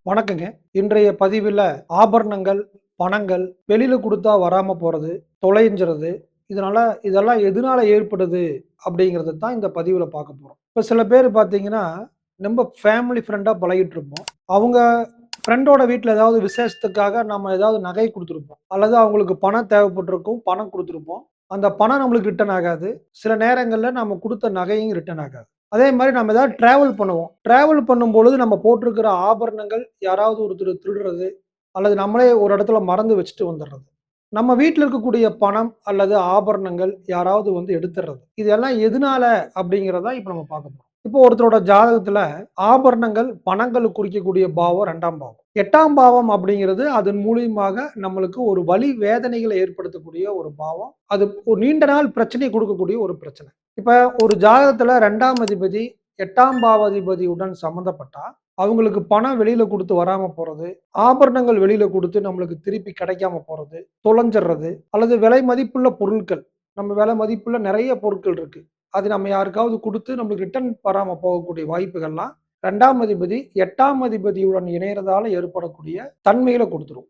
வணக்கங்க. இன்றைய பதிவில ஆபரணங்கள், பணங்கள் வெளியில குடுத்தா வராம போறது, தொலைஞ்சிறது. இதனால இதெல்லாம் எதனால ஏற்படுது அப்படிங்கிறத தான் இந்த பதிவுல பார்க்க போறோம். இப்ப சில பேர் பார்த்தீங்கன்னா, நம்ம ஃபேமிலி ஃப்ரெண்டா பழகிட்டு இருப்போம். அவங்க ஃப்ரெண்டோட வீட்ல ஏதாவது விசேஷத்துக்காக நம்ம ஏதாவது நகை குடுத்துருப்போம். அல்லது அவங்களுக்கு பணம் தேவைப்பட்டிருக்கும். பணம் குடுத்துருப்போம். அந்த பணம் நம்மளுக்கு ரிட்டர்ன் ஆகாது. சில நேரங்கள்ல நம்ம குடுத்த நகையும் ரிட்டர்ன் ஆகாது. அதே மாரி நம்ம ஏதாவது டிராவல் பண்ணுவோம். டிராவல் பண்ணும்பொழுது நம்ம போட்டிருக்கிற ஆபரணங்கள் யாராவது ஒருத்தர் திருடுறது, அல்லது நம்மளே ஒரு இடத்துல மறந்து வச்சுட்டு வந்துர்றது. நம்ம வீட்ல இருக்கக்கூடிய பணம் அல்லது ஆபரணங்கள் யாராவது வந்து எடுத்துர்றது. இது எல்லாம் எதுனால அப்படிங்கிறத இப்ப நம்ம பார்க்க போறோம். இப்போ ஒருத்தரோட ஜாதகத்துல ஆபரணங்கள், பணங்கள் குறிக்கக்கூடிய பாவம் 2ஆம் பாவம். 8ஆம் பாவம் அப்படிங்கிறது அதன் மூலியமாக நம்மளுக்கு ஒரு வலி வேதனைகள ஏற்படுத்தக்கூடிய ஒரு பாவம். அது ஒரு நீண்ட நாள் பிரச்சனைய குடுக்கக்கூடிய ஒரு பிரச்சனை. இப்ப ஒரு ஜாதகத்துல 2ஆம் அதிபதி 8ஆம் பாவாதிபதியுடன் சம்மந்தப்பட்டா, அவங்களுக்கு பணம் வெளியில குடுத்து வராம போறது, ஆபரணங்கள் வெளியில குடுத்து நம்மளுக்கு திருப்பி கிடைக்காம போறது, தொலைஞ்சிறது அல்லது விலை மதிப்புள்ள பொருட்கள். நம்ம விலை மதிப்புள்ள நெறைய பொருட்கள் இருக்கு. அது நம்ம யாருக்காவது குடுத்து நம்மளுக்கு ரிட்டர்ன் வராம போகக்கூடிய வாய்ப்புகள்லாம் 2ஆம் அதிபதி 8ஆம் அதிபதியுடன் இணையறதால ஏற்படக்கூடிய தன்மைகள குடுத்துரும்.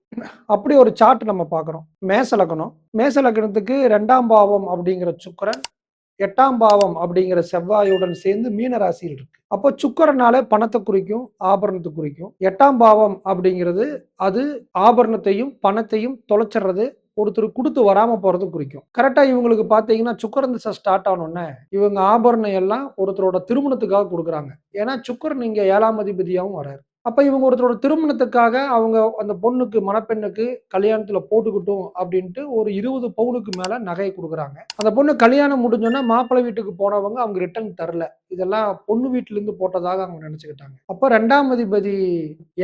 அப்படி ஒரு சார்ட் நம்ம பார்க்குறோம். மேஷ லக்னம். மேஷ லக்னத்துக்கு 2ஆம் பாவம் அப்படிங்கிற சுக்கிரன் 8ஆம் பாவம் அப்படிங்கிற செவ்வாயுடன் சேர்ந்து மீன ராசியில் இருக்கு. அப்போ சுக்கிரனாலே பணத்த குறிக்கும், ஆபரணத்த குறிக்கும். 8ஆம் பாவம் அப்படிங்கிறது அது ஆபரணத்தையும், பணத்தையும் தொலைச்சிடுறது, ஒருத்தருக்கு குடுத்து வராம போறது குறிக்கும். கரெக்ட்டா இவங்களுக்கு பார்த்தீங்கன்னா, சுக்கிரன் திசை ஸ்டார்ட் ஆனோனே, இவங்க ஆபரணம் எல்லாம் ஒருத்தரோட திருமணத்துக்காக குடுக்குறாங்க. ஏன்னா சுக்கிரன் இங்க 7ஆம் அதிபதியாவும் வராரு. அப்ப இவங்க ஒருத்தரோட திருமணத்துக்காக அவங்க அந்த பொண்ணுக்கு மணப்பெண்ணுக்கு கல்யாணத்துல போட்டுக்கட்டும் அப்படின்ட்டு ஒரு 20 பவுனுக்கு மேல நகை குடுக்குறாங்க. அந்த பொண்ணு கல்யாணம் முடிஞ்சோனே மாப்பிள்ளை வீட்டுக்கு போனவங்க அவங்க ரிட்டர்ன் தரல. இதெல்லாம் பொண்ணு வீட்ல இருந்து போட்டதாக அவங்க நெனச்சுக்கிட்டாங்க. அப்ப 2ஆம் அதிபதி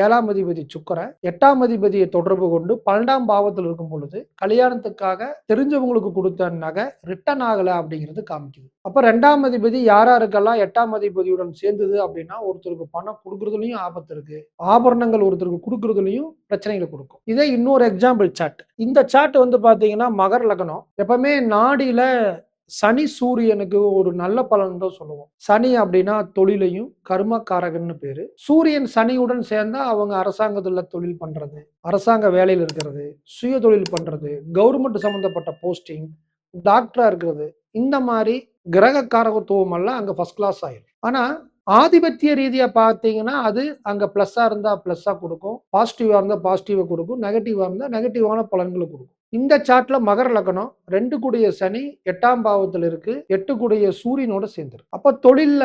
7ஆம் அதிபதி சுக்கிரன் 8ஆம் அதிபதியை தொடர்பு கொண்டு 12ஆம் பாவத்துல இருக்கும் பொழுது, கல்யாணத்துக்காக தெரிஞ்சவங்களுக்கு குடுத்த நகை ரிட்டர்ன் ஆகல அப்படிங்கிறது காமிக்குது. அப்ப 2ஆம் அதிபதி யாராருக்கெல்லாம் 8ஆம் அதிபதியுடன் சேர்ந்தது அப்படின்னா, ஒருத்தருக்கு பணம் குடுக்குறதுலயும் ஆபத்து இருக்கு. ஆபரணங்கள் ஒருத்தருக்கு குடுக்குறதுலயும் பிரச்சனைகள குடுக்கும். இதே இன்னொரு எக்ஸாம்பிள் சார்ட். இந்த சார்ட் வந்து பார்த்தீங்கன்னா, மகர லக்னம். எப்பவுமே நாடில சனி, சூரியனுக்கு ஒரு நல்ல பலன் தான் சொல்லுவோம். சனி அப்படின்னா தொழிலையும், கர்மகாரகன்னு பேரு. சூரியன் சனியுடன் சேர்ந்தா அவங்க அரசாங்கத்துல தொழில் பண்றது, அரசாங்க வேலையில இருக்கிறது, சுய தொழில் பண்றது, கவர்மெண்ட் சம்மந்தப்பட்ட போஸ்டிங், டாக்டரா இருக்கிறது. இந்த மாரி கிரக காரகத்துவம் எல்லாம் அங்க ஃபர்ஸ்ட் கிளாஸ் ஆயிரும். ஆனா, ஆதிபத்திய ரீதியா பார்த்தீங்கன்னா, அது அங்க பிளஸ்ஸா இருந்தா பிளஸ்ஸா குடுக்கும். பாசிட்டிவா இருந்தா பாசிட்டிவா குடுக்கும். நெகட்டிவா இருந்தா நெகட்டிவான பலன்கள குடுக்கும். இந்த சார்ட்ல மகர லக்னம் 2 கூடிய சனி 8ஆம் பாவத்துல இருக்கு. 8 கூடிய சூரியனோட சேர்ந்திருக்கு. அப்ப தொழில்ல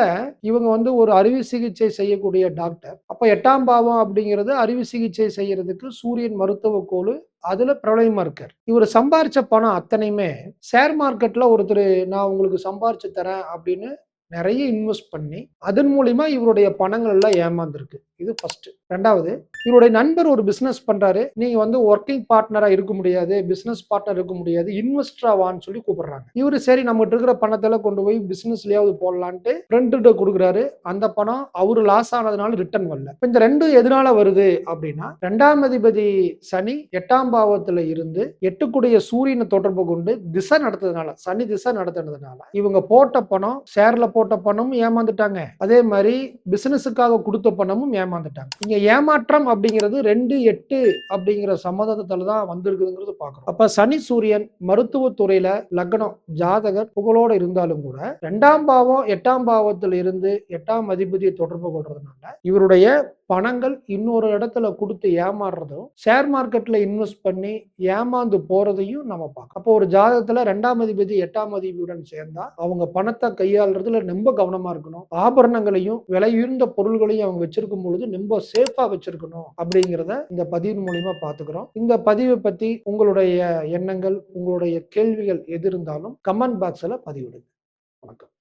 இவங்க வந்து ஒரு அறுவை சிகிச்சை செய்யக்கூடிய டாக்டர். அப்ப 8ஆம் பாவம் அப்படிங்கிறது அறுவை சிகிச்சை செய்யறதுக்கு சூரியன் மருத்துவ கோளு அதுல பிரபலமா இருக்காரு. இவரு சம்பாரிச்ச பணம் அத்தனையுமே ஷேர் மார்க்கெட்ல ஒருத்தரு நான் உங்களுக்கு சம்பாரிச்சு தரேன் அப்படின்னு நெறைய இன்வெஸ்ட் பண்ணி, அதன் மூலியமா இவருடைய பணங்கள் எல்லாம் ஏமாந்திருக்கு. இது ஃபர்ஸ்ட். 2வது இவருடைய நண்பர் ஒரு பிசினஸ் பண்றாரு. நீங்க வந்து வொர்க்கிங் பார்ட்னரா இருக்க முடியாது. பிசினஸ் பார்ட்னர் இருக்க முடியாது. இன்வெஸ்டரா வான்னு சொல்லி கூப்பிடுறாங்க. இவரு சரி நம்மட்ட இருக்கிற பணத்தெல்லாம் கொண்டு போய் பிசினஸ்லயாவது போடலான்ட்டு ஃப்ரெண்ட்ட்ட குடுக்குறாரு. அந்த பணம் அவரு லாஸ் ஆனதுனால ரிட்டர்ன் வரல. இப்ப இந்த 2 எதனால வருது அப்படின்னா, 2ஆம் அதிபதி சனி 8ஆம் பாவத்துல இருந்து 8 கூடிய சூரியன தொடர்பு கொண்டு திசை நடத்துறதுனால, சனி திசை நடத்துனதுனால, இவங்க போட்ட பணம் ஷேர்ல போட்ட பணமும் ஏமாந்துட்டாங்க. அதே மாரி பிசினஸ்ஸுக்காக குடுத்த பணமும் ஏமாந்துட்டாங்க. இங்க ஏமாற்றம் அப்படிங்கிறது 2, 8 அப்படிங்கிற சம்மந்தத்துல தான் வந்திருக்குதுங்கிறது பார்க்கிறோம். அப்ப சனி, சூரியன் மருத்துவ துறையில லக்னம் ஜாதகர் புகழோட இருந்தாலும் கூட 2ஆம் பாவம் 8ஆம் பாவத்துல இருந்து 8ஆம் அதிபதியை தொடர்பு கொள்றதுனால இவருடைய பணங்கள் இன்னொரு இடத்துல குடுத்து ஏமாறுறதும், ஷேர் மார்க்கெட்ல இன்வெஸ்ட் பண்ணி ஏமாந்து போறதையும் நம்ம பார்க்கிறோம். அப்போ ஒரு ஜாதகத்துல 2ஆம் அதிபதி 8ஆம் அதிபதியுடன் சேர்ந்தா, அவங்க பணத்த கையாள்றதுல ரொம்ப கவனமா இருக்கணும். ஆபரணங்களையும், விலையுயர்ந்த பொருள்களையும் அவங்க வச்சிருக்கும் பொழுது ரொம்ப சேஃபா வச்சிருக்கணும் அப்படிங்கிறத இந்த பதிவின் மூலியமா பார்த்துக்கிறோம். இந்த பதிவை பத்தி உங்களுடைய எண்ணங்கள், உங்களுடைய கேள்விகள் எது இருந்தாலும் கமெண்ட் பாக்ஸ்ல பதிவிடுங்க. வணக்கம்.